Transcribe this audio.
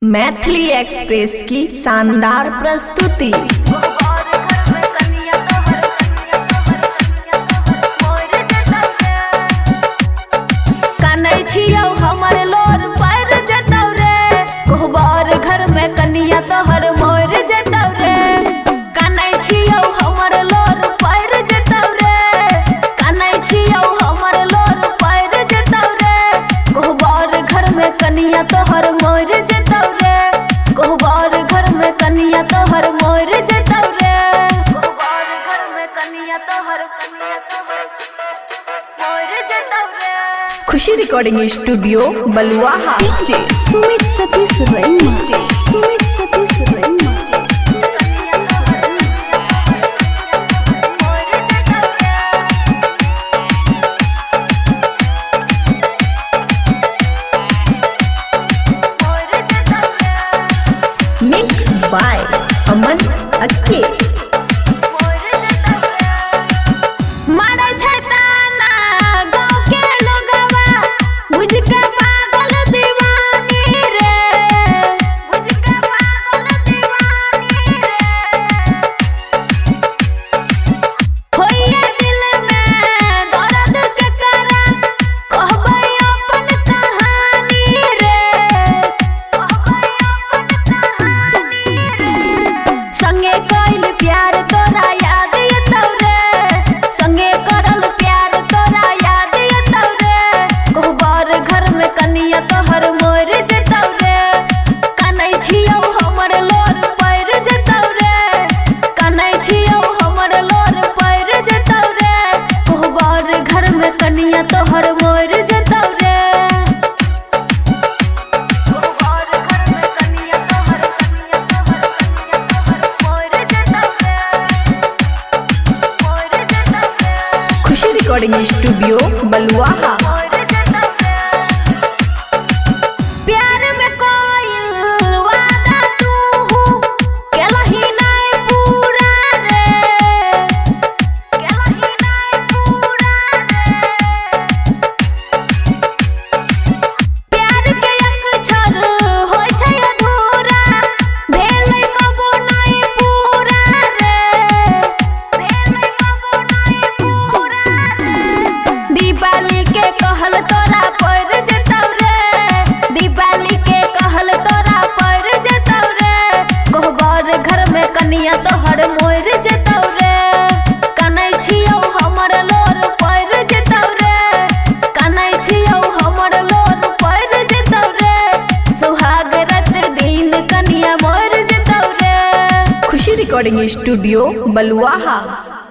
Maithili express की शानदार प्रस्तुति। कनै छियौ हमर लोर पैर जतौ रे, कोहबर घर में कनिया तोहर मोर जतौ रे। कनै छियौ हमर लोर पैर जतौ रे, कनै छियौ हमर लोर पैर जतौ रे। कोहबर घर में कनिया तोहर मोर जतौ रे, कोहबर घर में कनिया तोहर मोर जतौ रे। कोहबर घर में कनिया तोहर मोर जतौ रे। खुशी रिकॉर्डिंग स्टूडियो बलुआहा। डीजे सुमित सतीश रैना, डीजे सुमित सतीश रैना। मिक्स बाय अमन अक्के। मारे छै ताना गाँव के लोगवा, बुझ के पागल दीवानी रे, बुझ के पागल दीवानी रे। होइए दिल में दर्द के कारण, कहबै अपन कहानी रे, कहबै अपन कहानी रे। संगे कइल प्यार तोरा याद एतौ रे, संगे करल प्यार तोरा याद एतौ रे। कोहबर घर में कनिया तोहर मोर जतौ रे। कनै छियौ हमर लोर पैर जतौ रे, कनै छियौ हमर लोर पैर जतौ रे। कोहबर घर में कनिया तोहर मोर जतौ रे। कोहबर घर में कनिया तोहर मोर जतौ रे, मोर जतौ रे। खुशी रिकॉर्डिंग स्टूडियो बलुआहा। प्यार में कोइल वादा तू केलही नहीं पूरा रे, केलही नहीं पूरा रे। प्यार के अक्षर होय छै अधूरा, भेलै कबो नहीं पूरा रे, भेलै कबो नहीं पूरा रे। दिवाली के कहल तोरा पैर जतौ रे, दिवाली के कहल तोरा पैर जतौ रे। कोहबर घर में कनिया तोहर मोर जतौ रे। कनै छियौ हमर लोर पैर जतौ रे, कनै छियौ हमर लोर पैर जतौ रे। सुहाग रात दिन कनिया मोर जतौ रे। खुशी रिकॉर्डिंग स्टूडियो बलुआहा।